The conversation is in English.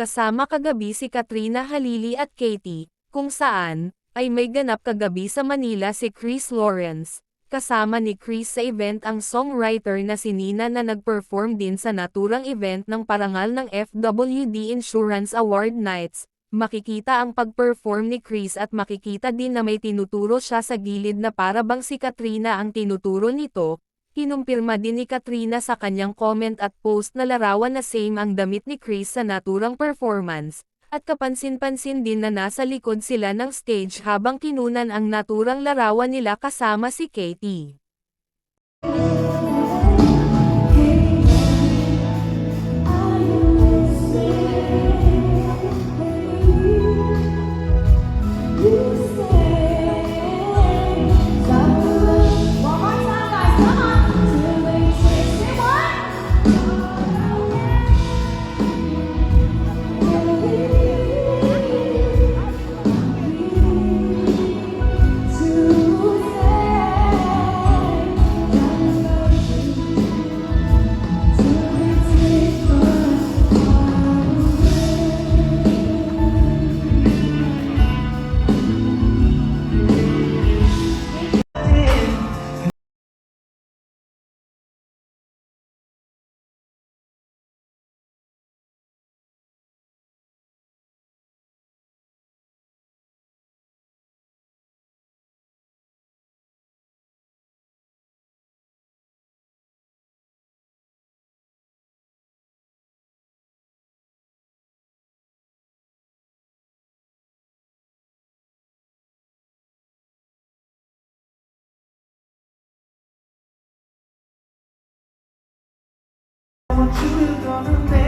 magkasama kagabi si Katrina Halili at Katie, kung saan, ay may ganap kagabi sa Manila si Chris Lawrence. Kasama ni Chris sa event ang songwriter na si Nina na nag-perform din sa naturang event ng parangal ng FWD Insurance Award Nights. Makikita ang pag-perform ni Chris at makikita din na may tinuturo siya sa gilid na para bang si Katrina ang tinuturo nito. Kinumpirma din ni Katrina sa kanyang comment at post na larawan na same ang damit ni Chris sa naturang performance, at kapansin-pansin din na nasa likod sila ng stage habang kinunan ang naturang larawan nila kasama si Katie. What you gonna make?